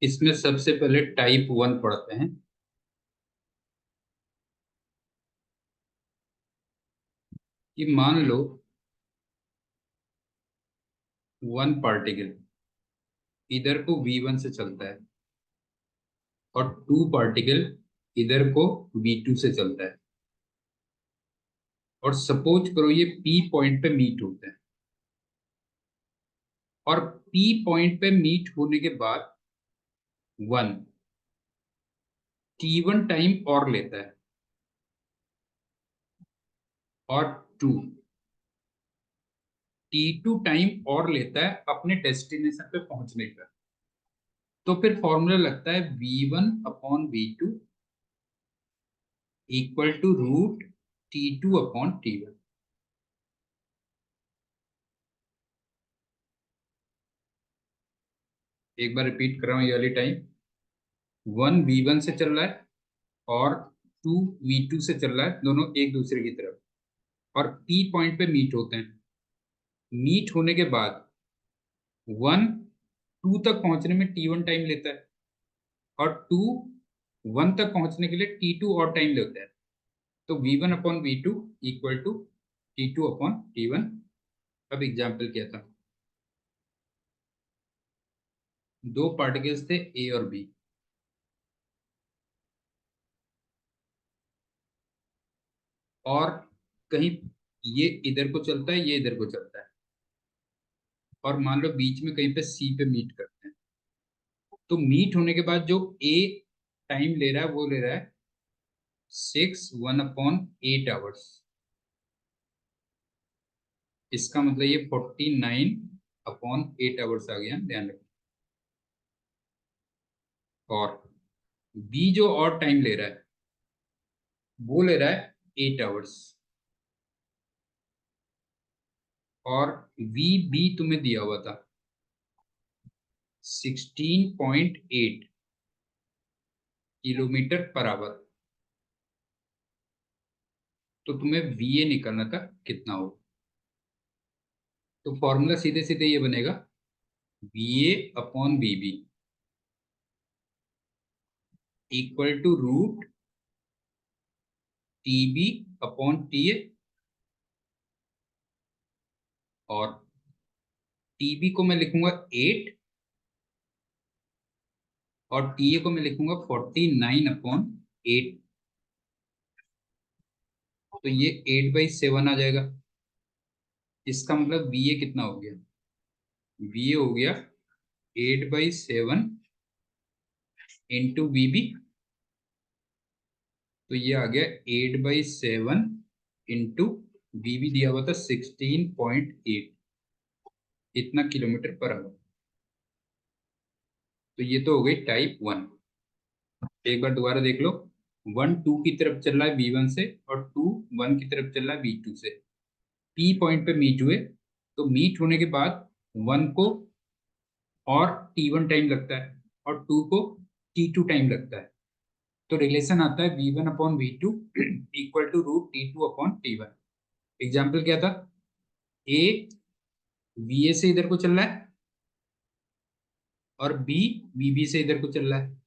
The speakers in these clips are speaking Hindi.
इसमें सबसे पहले टाइप 1 पढ़ते हैं। कि मान लो वन पार्टिकल इधर को V1 से चलता है और टू पार्टिकल इधर को V2 से चलता है, और सपोज करो ये P पॉइंट पे मीट होते हैं, और P पॉइंट पे मीट होने के बाद वन T1 टाइम और लेता है और टू T2 टाइम और लेता है अपने डेस्टिनेशन पे पहुंचने का। तो फिर फॉर्मूला लगता है V1/V2 equal to root T2/T1। एक बार रिपीट कर रहा हूं ये वाली टाइम। वन V1 से चल रहा है और टू V2 से चल रहा है, दोनों एक दूसरे की तरफ, और P पॉइंट पे मीट होते हैं। मीट होने के बाद वन टू तक पहुंचने में T1 टाइम लेता है और टू वन तक पहुंचने के लिए T2 और टाइम लेता है। तो V1/V2 इक्वल टू T2/T1। अब एग्जाम्पल क्या था, दो पार्टिकल्स थे ए और बी, और कहीं ये इधर को चलता है, ये इधर को चलता है, और मान लो बीच में कहीं पे सी पे मीट करते हैं। तो मीट होने के बाद जो ए टाइम ले रहा है वो ले रहा है 1/8 आवर्स। इसका मतलब ये 49/8 आवर्स आ गया, ध्यान रखना। और बी जो और टाइम ले रहा है वो ले रहा है 8 आवर्स, और वी बी तुम्हें दिया हुआ था 16.8 किलोमीटर पर आवर। तो तुम्हें वी ए निकालना था कितना हो। तो फॉर्मूला सीधे सीधे ये बनेगा VA/VB equal to root TB/TA। और TB को मैं लिखूंगा 8 और TA को मैं लिखूंगा 49/8। तो ये 8/7 आ जाएगा। इसका मतलब VA कितना हो गया, VA हो गया 8/7 इंटू VB। तो ये आ गया 8/7 इंटू VB दिया हुआ था 16.8, इतना किलोमीटर पर आवर। तो ये तो हो गई टाइप 1। एक बार दोबारा देख लो। वन टू की तरफ चल रहा है V1 से, और टू वन की तरफ चल रहा है V2 से। P पॉइंट पे मीट हुए, तो मीट होने के बाद वन को और T1 टाइम लगता है और टू को T2 टाइम लगता है। तो रिलेशन आता है V1/V2 equal to root T2/T1। Example क्या था, ए VA से इधर को चल रहा है और B VB से इधर को चल रहा है,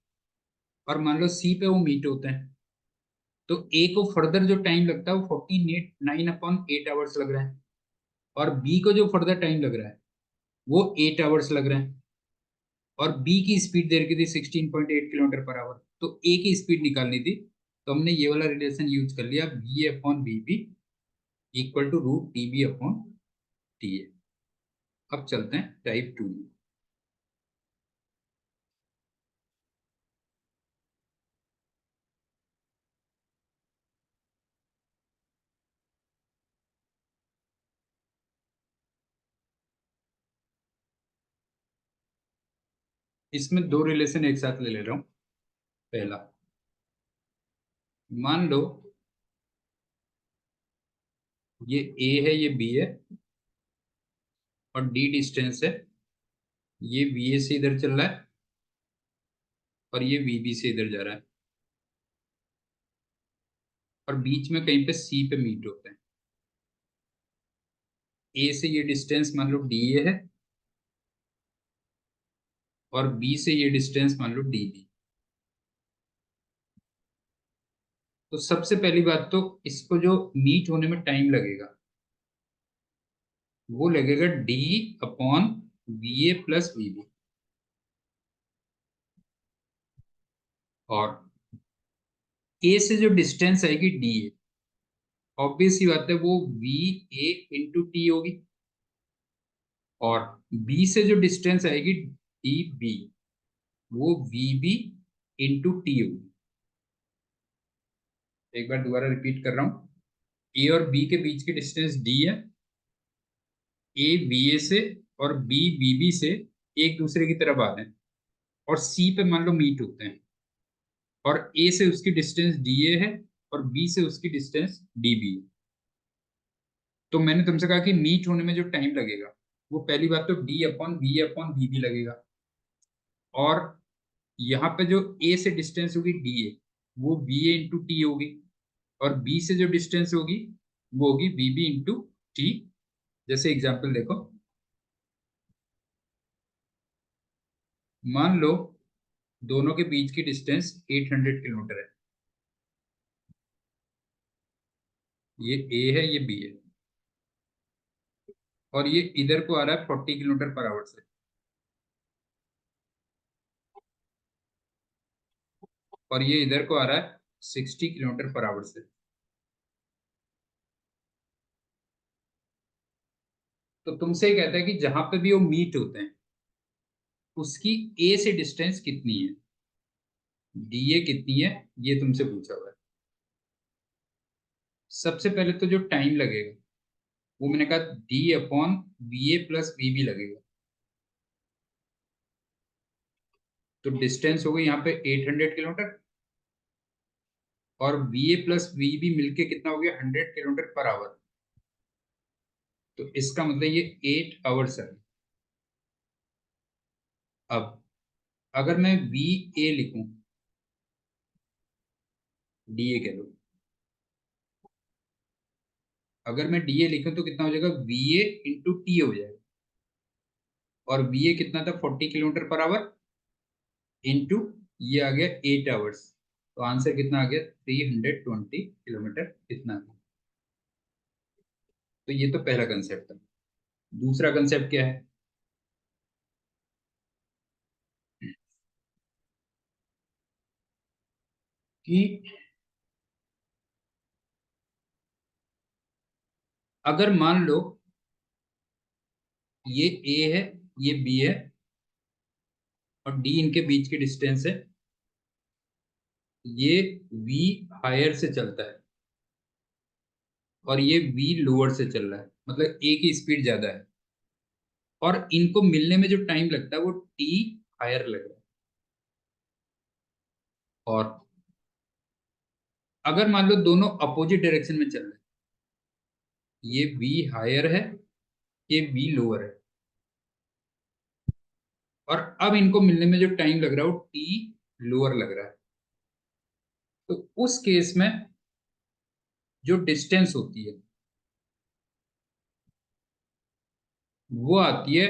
और मान लो C पे वो मीट होते हैं। तो ए को फर्दर जो टाइम लगता है वो 49/8 आवर्स लग रहा है, और बी को जो फर्दर टाइम लग रहा है वो 8 आवर्स लग रहा है, और बी की स्पीड दे रखी थी 16.8 किलोमीटर पर आवर। तो ए की स्पीड निकालनी थी, तो हमने ये वाला रिलेशन यूज कर लिया, VA/VB equal to root TB/TA। अब चलते हैं टाइप 2 में। इसमें दो रिलेशन एक साथ ले ले रहा हूं। पहला, मान लो ये ए है, ये बी है, और डी डिस्टेंस है। ये VA से इधर चल रहा है और ये VB से इधर जा रहा है, और बीच में कहीं पे C पे मीट होते हैं। ए से ये डिस्टेंस मान लो DA है, और बी से ये डिस्टेंस मान लो डी बी। तो सबसे पहली बात तो इसको जो मीट होने में टाइम लगेगा वो लगेगा D upon V A plus V B. और ए से जो डिस्टेंस आएगी डी ए, ऑब्वियस सी बात है वो वी ए इंटू टी होगी। और बी से जो डिस्टेंस आएगी डी बी, वो वी बी इंटू टी होगी। एक बार दोबारा रिपीट कर रहा हूं। ए और बी के बीच की डिस्टेंस डी है। ए बी ए से और बी बी बी से एक दूसरे की तरफ आ रहे हैं और सी पे मान लो मीट होते हैं। और ए से उसकी डिस्टेंस डी ए है और बी से उसकी डिस्टेंस डी बी है। तो मैंने तुमसे कहा कि मीट होने में जो टाइम लगेगा वो पहली बात तो डी अपॉन वी बी लगेगा। और यहाँ पे जो ए से डिस्टेंस होगी डी ए, वो वी ए इंटू टी होगी। और बी से जो डिस्टेंस होगी वो होगी वी बी इंटू टी। जैसे एग्जाम्पल देखो, मान लो दोनों के बीच की डिस्टेंस 800 किलोमीटर है। ये ए है, ये बी है। और ये इधर को आ रहा है 40 किलोमीटर पर आवर से। और ये इधर को आ रहा है 60 किलोमीटर पर आवर से। तो तुमसे ये कहता है कि जहां पे भी वो मीट होते हैं उसकी ए से डिस्टेंस कितनी है, डी ए कितनी है, ये तुमसे पूछा हुआ है। सबसे पहले तो जो टाइम लगेगा वो मैंने कहा D upon V A plus V B लगेगा। तो डिस्टेंस हो गई यहाँ पे 800 किलोमीटर। और V A plus V B मिलके कितना हो गया, 100 किलोमीटर पर आवर। तो इसका मतलब ये 8 आवर्स है। अब अगर मैं वी ए लिखूं, डी ए कह लो, अगर मैं डी ए लिखूं तो कितना हो जाएगा, वी ए इंटू टी हो जाएगा। और वी ए कितना था, 40 किलोमीटर पर आवर, इंटू ये आ गया 8 आवर्स। तो आंसर कितना आ गया, 320 किलोमीटर इतना आ गया। तो ये तो पहला कंसेप्ट था। दूसरा कंसेप्ट क्या है कि अगर मान लो ये ए है, ये बी है और डी इनके बीच की डिस्टेंस है। ये वी हायर से चलता है और ये वी लोअर से चल रहा है, मतलब ए की स्पीड ज्यादा है। और इनको मिलने में जो टाइम लगता है वो टी हायर लग रहा है। और अगर मान लो दोनों अपोजिट डायरेक्शन में चल रहे हैं, ये वी हायर है, ये वी लोअर है, और अब इनको मिलने में जो टाइम लग रहा है वो टी लोअर लग रहा है। तो उस केस में जो डिस्टेंस होती है वो आती है,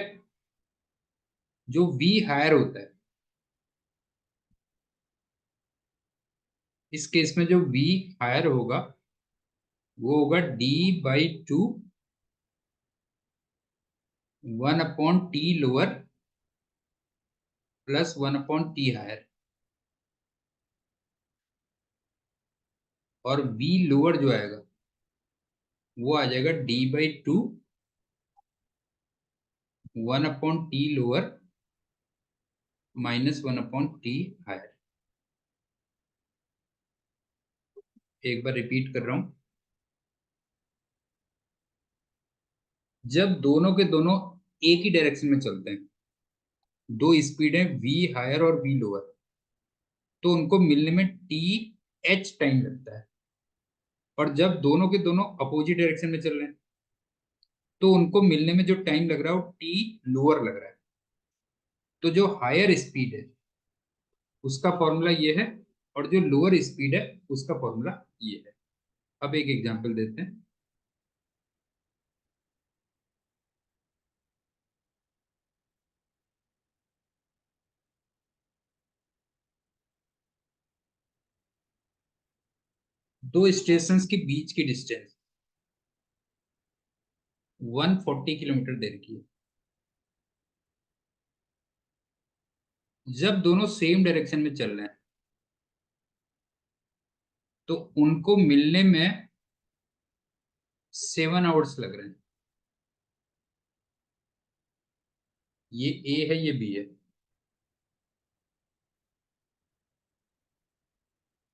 जो वी हायर होता है इस केस में जो वी हायर होगा वो होगा D/2 1/T lower plus 1/T higher. और वी लोअर जो आएगा वो आ जाएगा D/2 1/T lower minus 1/T higher. एक बार रिपीट कर रहा हूं। जब दोनों के दोनों एक ही डायरेक्शन में चलते हैं, दो स्पीड है वी हायर और वी लोअर, तो उनको मिलने में टी एच टाइम लगता है। और जब दोनों के दोनों अपोजिट डायरेक्शन में चल रहे हैं तो उनको मिलने में जो टाइम लग रहा है वो टी लोअर लग रहा है। तो जो हायर स्पीड है उसका फॉर्मूला ये है, और जो लोअर स्पीड है उसका फॉर्मूला ये है। अब एक एग्जांपल देते हैं। दो स्टेशंस के बीच की डिस्टेंस 140 किलोमीटर दे रखी है। जब दोनों सेम डायरेक्शन में चल रहे हैं तो उनको मिलने में 7 आवर्स लग रहे हैं। ये ए है, ये बी है।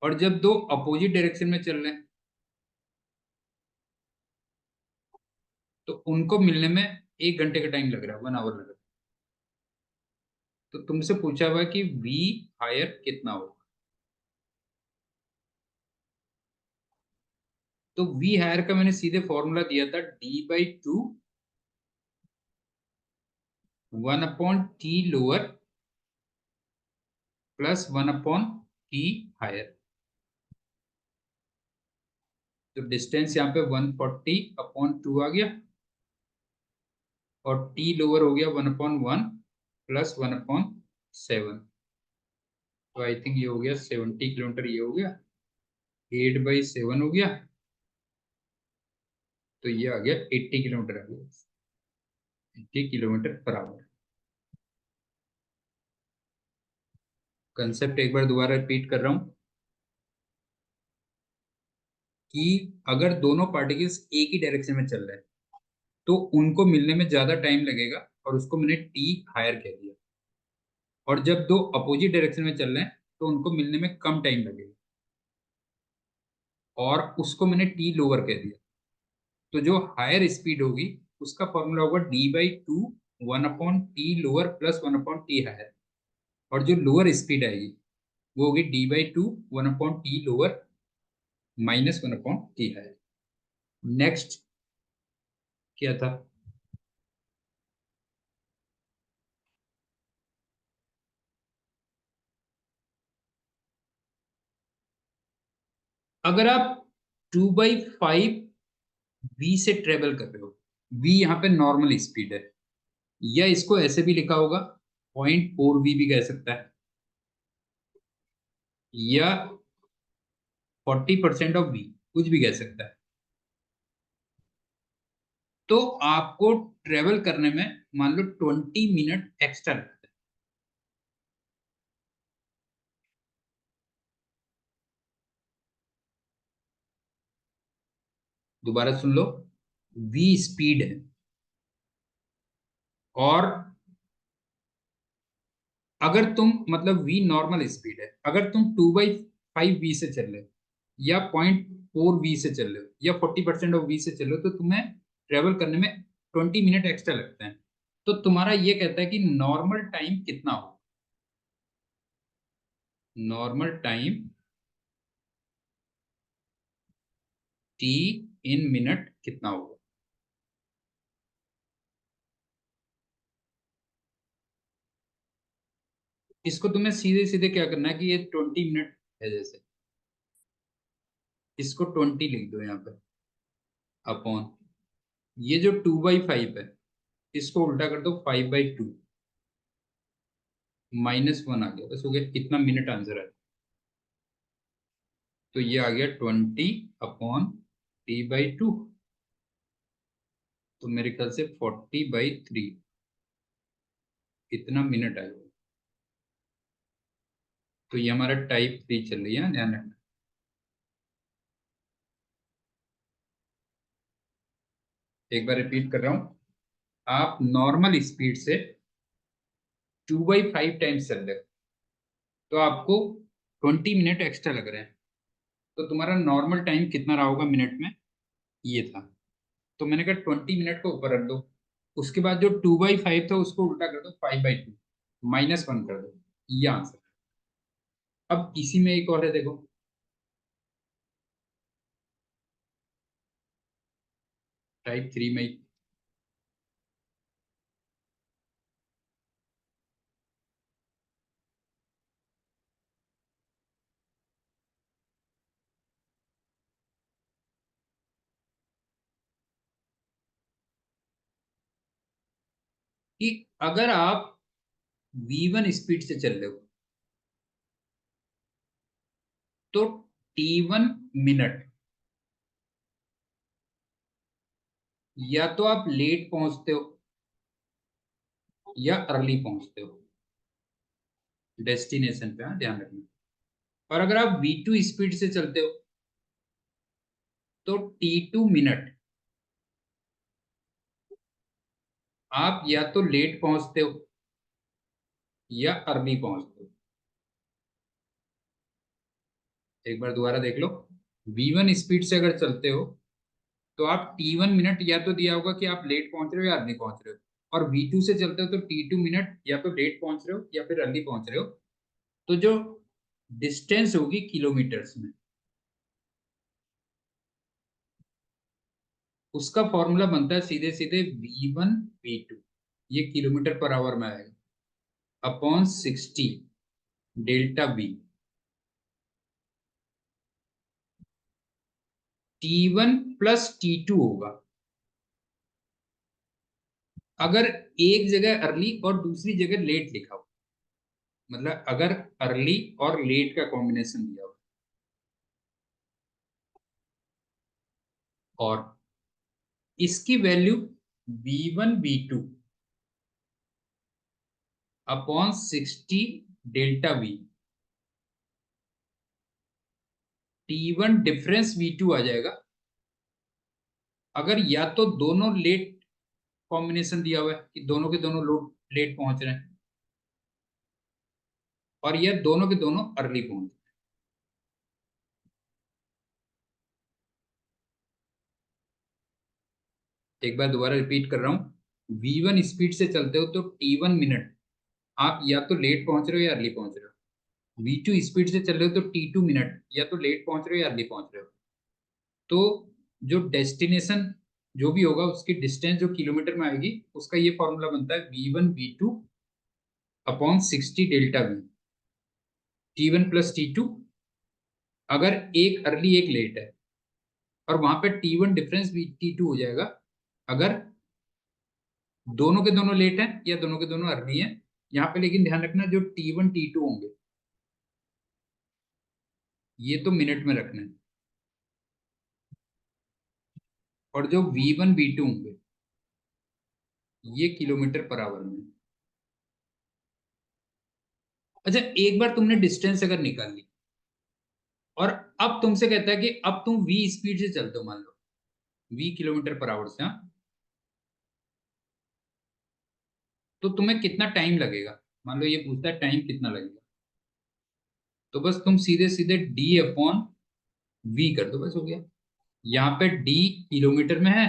और जब दो अपोजिट डायरेक्शन में चल रहे हैं तो उनको मिलने में 1 घंटे का टाइम लग रहा है, 1 आवर लग रहा है। तो तुमसे पूछा हुआ है कि वी हायर कितना होगा। तो वी हायर का मैंने सीधे फॉर्मूला दिया था, D/2 1/T lower plus 1/T higher. तो डिस्टेंस यहाँ पे 140/2 आ गया और T लोअर हो गया 1/1 प्लस 1/7। तो आई थिंक ये हो गया 70 किलोमीटर, ये हो गया 8/7 हो गया। तो ये आ गया 80 किलोमीटर आ गया, 80 किलोमीटर पर आवर। कंसेप्ट एक बार दोबारा रिपीट कर रहा हूं कि अगर दोनों पार्टिकल्स एक ही डायरेक्शन में चल रहे हैं तो उनको मिलने में ज्यादा टाइम लगेगा, और उसको मैंने टी हायर कह दिया। और जब दो अपोजिट डायरेक्शन में चल रहे हैं तो उनको मिलने में कम टाइम लगेगा, और उसको मैंने टी लोअर कह दिया। तो जो हायर स्पीड होगी उसका फॉर्मूला होगा D/2 1/T lower plus 1/T higher. और जो लोअर स्पीड आएगी वो होगी D/2 1/T lower minus 1/T higher. Next क्या था? अगर आप 2/5 वी से ट्रेवल कर रहे हो, वी यहाँ पे नॉर्मल स्पीड है, या इसको ऐसे भी लिखा होगा 0.4 वी भी कह सकता है, या 40% ऑफ वी, कुछ भी कह सकता है। तो आपको ट्रेवल करने में मान लो 20 मिनट एक्स्ट्रा लगता है। दोबारा सुन लो, वी स्पीड है, और अगर तुम मतलब वी नॉर्मल स्पीड है, अगर तुम 2/5 वी से चल रहे हो, या 0.4 वी से चल रहे हो, या 40% ऑफ वी से चल रहे हो, तो तुम्हें ट्रेवल करने में 20 मिनट एक्स्ट्रा लगते हैं। तो तुम्हारा ये कहता है कि नॉर्मल टाइम कितना हो, नॉर्मल टाइम टी इन मिनट कितना होगा। इसको तुम्हें सीधे सीधे क्या करना है कि ये 20 मिनट है जैसे, इसको 20 लिख दो यहाँ पे, अपॉन ये जो 2/5 है इसको उल्टा कर दो 5/2, -1 आ गया, बस हो गया, इतना मिनट आंसर है। तो ये आ गया 20/T/2। तो मेरे ख्याल से 40/3 इतना मिनट आएगा। तो ये हमारा टाइप 3 चल रही है, ध्यान रखना। एक बार रिपीट कर रहा हूं, आप नॉर्मल स्पीड से 2/5 टाइम्स चल रहे हो तो आपको 20 मिनट एक्स्ट्रा लग रहे हैं। तो तुम्हारा नॉर्मल टाइम कितना रहा होगा मिनट में, ये था। तो मैंने कहा 20 मिनट को ऊपर रख दो, उसके बाद जो 2/5 था उसको उल्टा कर दो 5/2, -1 कर दो, ये आंसर। अब इसी में एक और है, देखो टाइप 3 में कि अगर आप V1 स्पीड से चल रहे हो तो T1 मिनट या तो आप लेट पहुंचते हो या अर्ली पहुंचते हो डेस्टिनेशन पे। हाँ, ध्यान रखना। और अगर आप V2 स्पीड से चलते हो तो T2 मिनट आप या तो लेट पहुंचते हो या अर्ली पहुंचते हो। एक बार दोबारा देख लो। V1 स्पीड से अगर चलते हो तो आप T1 मिनट या तो दिया होगा कि आप लेट पहुंच रहे हो या अर्ली पहुंच रहे हो, और V2 से चलते हो तो T2 मिनट या तो लेट पहुंच रहे हो या फिर अर्ली पहुंच रहे हो। तो जो डिस्टेंस होगी किलोमीटर्स में, उसका फॉर्मूला बनता है सीधे सीधे V1 V2, ये किलोमीटर पर आवर में आएगा, upon 60 delta V। T1 plus T2 होगा अगर एक जगह अर्ली और दूसरी जगह लेट लिखा हो, मतलब अगर अर्ली और लेट का कॉम्बिनेशन दिया हो। और इसकी value V1 V2 upon 60 delta V। T1 difference V2 आ जाएगा अगर या तो दोनों लेट कॉम्बिनेशन दिया हुआ है कि दोनों के दोनों लोग लेट पहुंच रहे हैं, और ये दोनों के दोनों अर्ली पहुंच रहे हैं। एक बार दोबारा रिपीट कर रहा हूं। V1 स्पीड से चलते हो तो T1 मिनट आप या तो लेट पहुंच रहे हो या अर्ली पहुंच रहे हो। V2 स्पीड से चल रहे हो तो T2 मिनट या तो लेट पहुंच रहे हो या अर्ली पहुंच रहे हो। तो जो डेस्टिनेशन जो भी होगा उसकी डिस्टेंस जो किलोमीटर में आएगी, उसका ये फॉर्मूला बनता है V1 V2 upon 60 delta V। T1 plus T2 अगर एक अर्ली एक लेट है, और वहां पे T1 डिफरेंस भी T2 हो जाएगा अगर दोनों के दोनों लेट हैं या दोनों के दोनों अर्ली हैं। यहाँ पे लेकिन ध्यान रखना, जो T1 T2 होंगे ये तो मिनट में रखना है, और जो V1 V2 होंगे ये किलोमीटर पर आवर में। अच्छा, एक बार तुमने डिस्टेंस अगर निकाल ली और अब तुमसे कहता है कि अब तुम V स्पीड से चलते हो, मान लो V किलोमीटर पर आवर से, हाँ, तो तुम्हें कितना टाइम लगेगा। मान लो ये पूछता है टाइम कितना लगेगा, तो बस तुम सीधे सीधे D अपॉन V कर दो, बस हो गया। यहाँ पे D किलोमीटर में है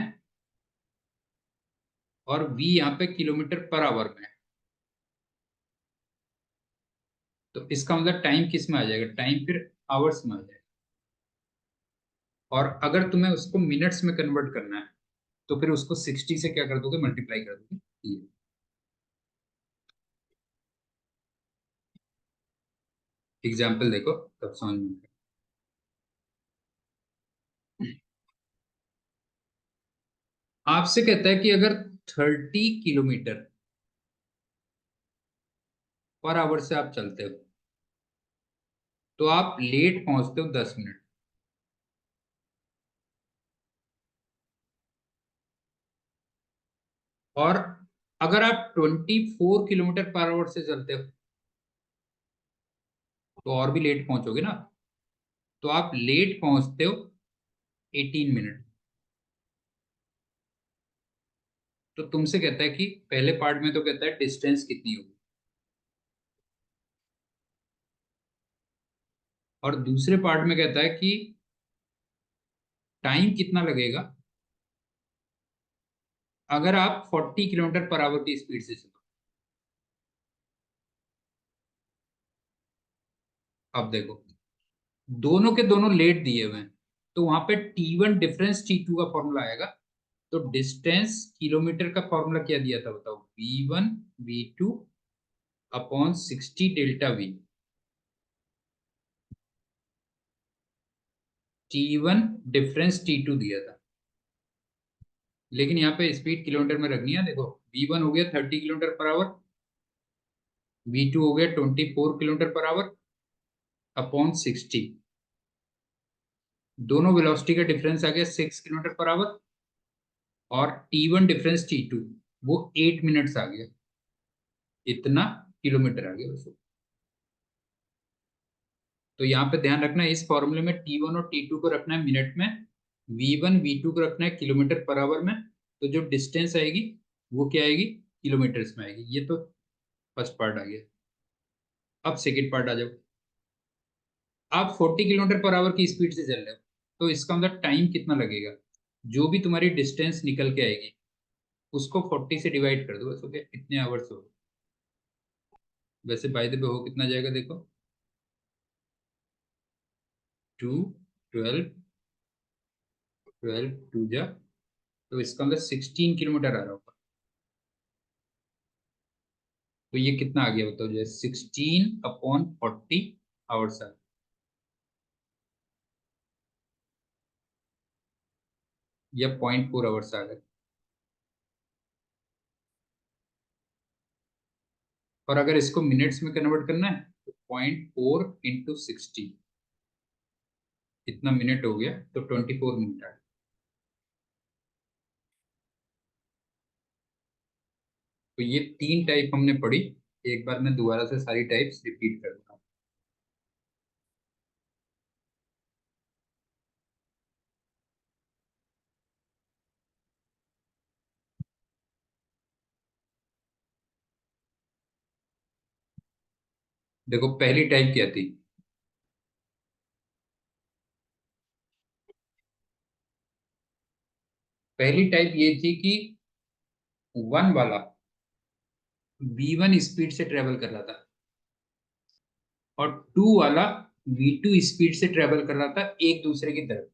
और V यहाँ पे किलोमीटर पर आवर में है, तो इसका मतलब टाइम किस में आ जाएगा, टाइम फिर आवर्स में आ जाएगा। और अगर तुम्हें उसको मिनट्स में कन्वर्ट करना है तो फिर उसको 60 से क्या कर दोगे, मल्टीप्लाई कर दोगे। ये एग्जाम्पल देखो तब समझ में आएगा। आपसे कहता है कि अगर 30 किलोमीटर पर आवर से आप चलते हो तो आप लेट पहुंचते हो 10 मिनट। और अगर आप 24 किलोमीटर पर आवर से चलते हो तो और भी लेट पहुंचोगे ना, तो आप लेट पहुंचते हो 18 मिनट। तो तुमसे कहता है कि पहले पार्ट में तो कहता है डिस्टेंस कितनी होगी, और दूसरे पार्ट में कहता है कि टाइम कितना लगेगा अगर आप 40 किलोमीटर पर आवर की स्पीड से चलो। अब देखो, दोनों के दोनों लेट दिए हुए हैं, तो वहां पे T1 डिफरेंस T2 का फॉर्मूला आएगा। तो डिस्टेंस किलोमीटर का फॉर्मूला क्या दिया था बताओ, V1 V2 upon 60 delta V। T1 difference T2 दिया था, लेकिन यहाँ पे स्पीड किलोमीटर में रखनी है। देखो V1 हो गया 30 किलोमीटर पर आवर, V2 हो गया 24 किलोमीटर पर आवर अपॉन 60। दोनों वेलोसिटी का डिफरेंस आ गया 6 किलोमीटर पर आवर, और T1 डिफरेंस T2 वो 8 मिनट्स आ गया, इतना किलोमीटर आ गया उसको। तो यहाँ पे ध्यान रखना है, इस फॉर्मूले में T1 और T2 को रखना है मिनट में, V1 V2 को रखना है किलोमीटर पर आवर में। तो जो डिस्टेंस आएगी वो क्या आएगी, किलोमीटर्स में आएगी। ये तो फर्स्ट पार्ट आ गया। अब सेकेंड पार्ट आ जाओ। आप 40 किलोमीटर पर आवर की स्पीड से चल रहे हो, तो इसका मतलब टाइम कितना लगेगा, जो भी तुम्हारी डिस्टेंस निकल के आएगी उसको 40 से डिवाइड कर दो बस, ओके, इतने आवर्स हो। वैसे बाय द वे हो कितना जाएगा देखो, 2 12 12 2 जा, तो इसका मतलब 16 किलोमीटर आ रहा होगा। तो ये कितना आ गया बताओ, जो है 16/40 आवर्स आ, या 0.4 आवर्स आ गए। और अगर इसको मिनट्स में कन्वर्ट करना है तो 0.4 × 60, इतना मिनट हो गया, तो 24 मिनट आ गया। तो ये 3 टाइप हमने पढ़ी। एक बार मैं दोबारा से सारी टाइप्स रिपीट कर दूंगा। देखो पहली टाइप क्या थी, पहली टाइप ये थी कि 1 वाला V1 स्पीड से ट्रेवल कर रहा था, और 2 वाला V2 स्पीड से ट्रेवल कर रहा था एक दूसरे की तरफ।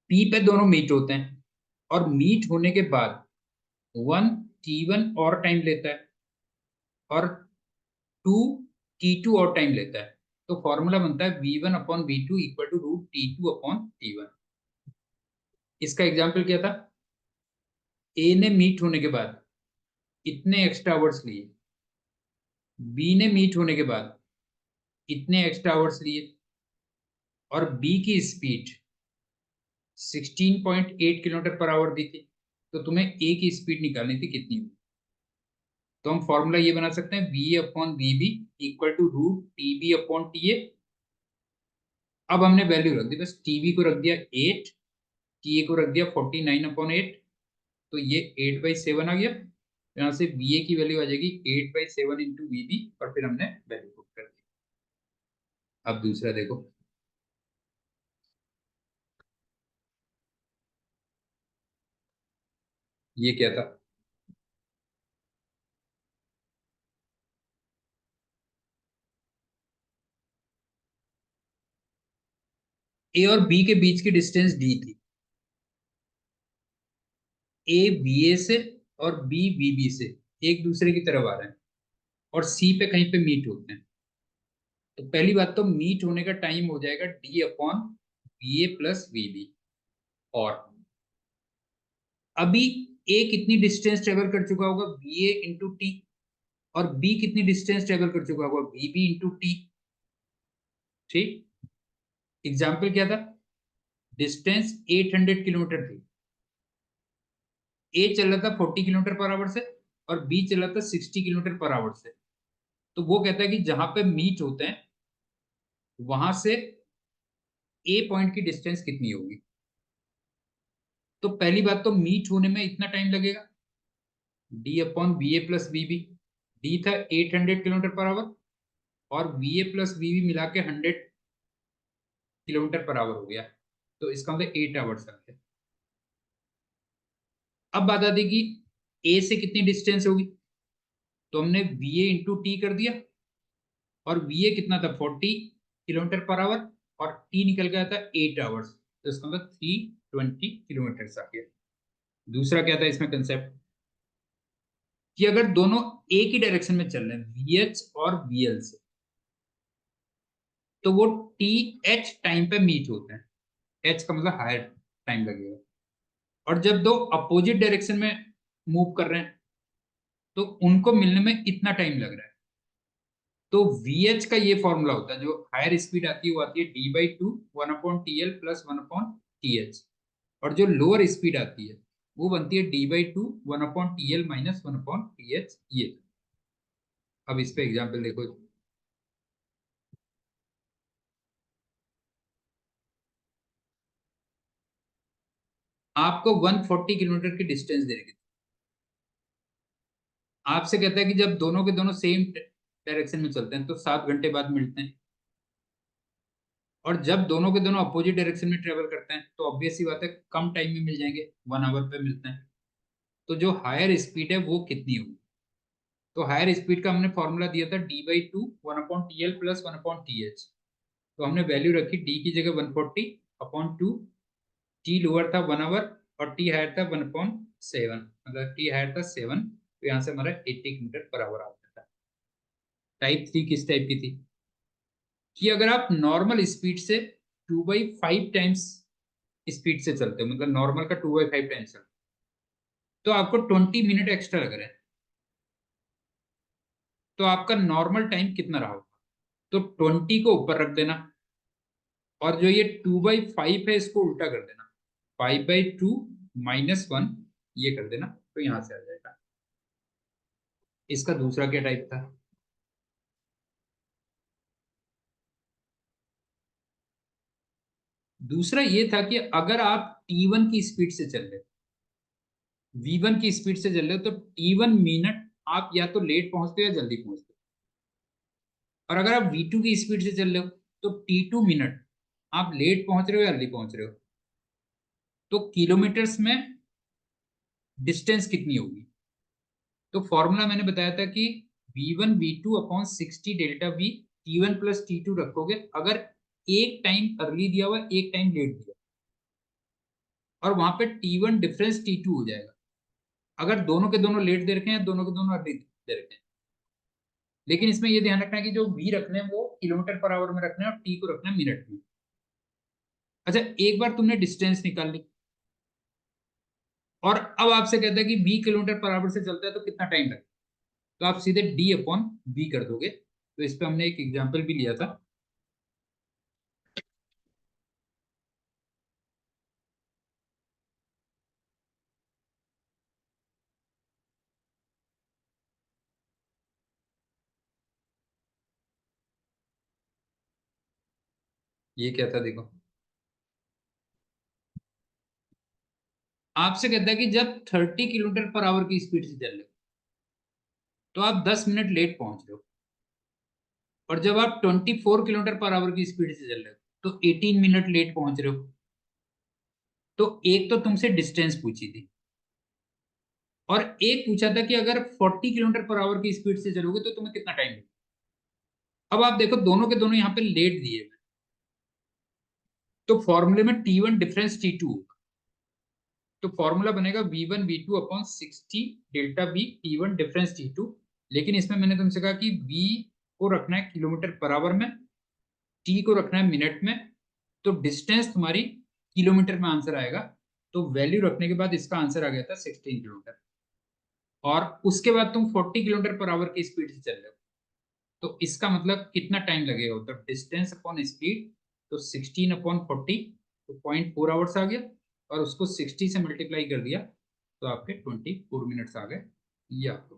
P पे दोनों मीट होते हैं, और मीट होने के बाद 1 T1 और टाइम लेता है, और 2 T2 और टाइम लेता है। तो फॉर्मूला बनता है V1/V2 equal to root T2/T1। इसका एग्जाम्पल क्या था, ए ने मीट होने के बाद इतने एक्स्ट्रा आवर्स लिए, बी ने मीट होने के बाद इतने एक्स्ट्रा आवर्स लिए, और बी की स्पीड 16.8 किलोमीटर पर आवर दी थी। तो तुम्हें ए की स्पीड निकालनी थी कितनी हुई। तो हम फॉर्मूला ये बना सकते हैं, V/VB equal to root TB/TA। अब हमने वैल्यू रख दी, बस टीबी को रख दिया 8, टीए को रख दिया 49/8। तो ये 8/7 आ गया। यहाँ से VA की वैल्यू आ जाएगी 8/7 इंटू VB, और फिर हमने वैल्यू पुट कर दी। अब दूसरा देखो, ये क्या था, ए और बी के बीच की डिस्टेंस डी थी। ए VA से और बी VB से एक दूसरे की तरफ आ रहे हैं, और सी पे कहीं पे मीट होते हैं। तो पहली बात तो मीट होने का टाइम हो जाएगा D/VA+VB। और अभी ए कितनी डिस्टेंस ट्रेवल कर चुका होगा, VA × T, और बी कितनी डिस्टेंस ट्रेवल कर चुका होगा, VB × T। ठीक, एग्जाम्पल क्या था, डिस्टेंस 800 किलोमीटर थी। ए चल रहा था 40 किलोमीटर पर आवर से, और बी चल रहा था 60 किलोमीटर पर आवर से। तो वो कहता है कि जहां पे मीट होते हैं वहां से ए पॉइंट की डिस्टेंस कितनी होगी। तो पहली बात तो मीट होने में इतना टाइम लगेगा, D/VA+VB। डी था 800 किलोमीटर पर आवर, और VA+VB मिला के 100 किलोमीटर पर आवर हो गया। तो इसका मतलब 8 आवर्स आ गया। अब बात आती कि ए से कितनी डिस्टेंस होगी, तो हमने VA × T कर दिया, और VA कितना था 40 किलोमीटर पर आवर, और T निकल गया था 8 आवर्स। तो इसका मतलब 320 किलोमीटर आ गया। दूसरा क्या था इसमें कंसेप्ट, कि अगर दोनों एक ही डायरेक्शन में चल रहे हैं VH और VL से, तो वो TH टाइम पे मीट होते हैं। H का मतलब हायर टाइम लगेगा। और जब दो अपोजिट डायरेक्शन में मूव कर रहे हैं, तो उनको मिलने में इतना टाइम लग रहा है। तो VH का ये फॉर्मूला होता है, जो हायर स्पीड आती है वो आती है D/2 1/TL + 1/TH। और जो लोअर स्पीड आती है वो बनती है d/2 1/TL माइनस 1/TH। ये अब इस पे एग्जाम्पल देखो। आपको 140 किलोमीटर की डिस्टेंस दे रखी, आपसे कहता है कि जब दोनों के दोनों सेम डायरेक्शन में चलते हैं तो 7 घंटे बाद मिलते हैं, और जब दोनों के दोनों अपोजिट डायरेक्शन में ट्रेवल करते हैं तो ऑब्वियस सी बात है कम टाइम में मिल जाएंगे, 1 आवर पे मिलते हैं। तो जो हायर स्पीड है वो कितनी होगी? तो हायर स्पीड का हमने फॉर्मूला दिया था d/2 1/TL प्लस 1/TH। तो हमने वैल्यू रखी d की जगह 140/2, टी लोअर था 1 आवर और टी हायर था 1/7, मतलब टी हायर था 7, तो यहाँ से हमारा 80 किलोमीटर पर आवर आता था। टाइप 3 किस टाइप की थी? कि अगर आप नॉर्मल स्पीड से 2/5 टाइम्स स्पीड से चलते हो, मतलब नॉर्मल का 2/5 टाइम्स चलते हो, तो आपको 20 मिनट एक्स्ट्रा लग रहा है, तो आपका नॉर्मल टाइम कितना रहा होगा? तो 20 को ऊपर रख देना, और जो ये 2/5 है इसको उल्टा कर देना, 5/2 -1 ये कर देना, तो यहां से आ जाएगा। इसका दूसरा क्या टाइप था? दूसरा ये था कि अगर आप T1 की स्पीड से चल रहे हो, V1 की स्पीड से चल रहे हो, तो T1 मिनट आप या तो लेट पहुंचते हो या जल्दी पहुंचते हो, और अगर आप V2 की स्पीड से चल रहे हो तो T2 मिनट आप लेट पहुंच रहे हो या अर्ली पहुंच रहे हो। तो किलोमीटर्स में डिस्टेंस कितनी होगी? तो फॉर्मूला मैंने बताया था कि V1 V2/60 delta V, T1 plus T2 रखोगे, अगर एक टाइम अर्ली दिया हुआ एक टाइम लेट दिया, और वहां पे T1 डिफरेंस T2 हो जाएगा अगर दोनों के दोनों लेट दे रखे हैं, दोनों के दोनों अर्ली दे रखे हैं। लेकिन इसमें ये ध्यान रखना है कि जो V रखने हैं वो किलोमीटर पर आवर में रखना है और T को रखना है मिनट में। अच्छा, एक बार तुमने डिस्टेंस निकाल ली, और अब आपसे कहता है कि 20 किलोमीटर पर आवर से चलता है तो कितना टाइम लगता है, तो आप सीधे D/V कर दोगे। तो इस पे हमने एक एग्जाम्पल भी लिया था। ये क्या था देखो, आपसे कहता है कि जब 30 किलोमीटर पर आवर की स्पीड से चल रहे हो तो आप 10 मिनट लेट पहुंच रहे हो, और जब आप 24 किलोमीटर पर आवर की स्पीड से चल रहे हो तो 18 मिनट लेट पहुंच रहे हो। तो एक तो तुमसे डिस्टेंस पूछी थी, और एक पूछा था कि अगर 40 किलोमीटर पर आवर की स्पीड से चलोगे तो तुम्हें कितना टाइम लगेगा। अब आप देखो दोनों के दोनों यहाँ पे लेट दिए हुए, तो फॉर्मूले में T1 डिफरेंस T2 होगा। तो फॉर्मूला बनेगा V1 V2/60 delta V, T1 difference T2। लेकिन इसमें मैंने तुमसे कहा कि V को रखना है किलोमीटर पर आवर में, T को रखना है मिनट में, तो डिस्टेंस तुम्हारी किलोमीटर में आंसर आएगा। तो वैल्यू रखने के बाद इसका आंसर आ गया था 16 किलोमीटर, और उसके बाद तुम 40 किलोमीटर पर आवर की स्पीड से चल रहे हो, तो इसका मतलब कितना टाइम लगेगा, तो डिस्टेंस अपॉन स्पीड, तो 16/40, तो 0.4 आवर्स आ गया, और उसको 60 से मल्टीप्लाई कर दिया तो आपके 24 मिनट्स आ गए। ये आपको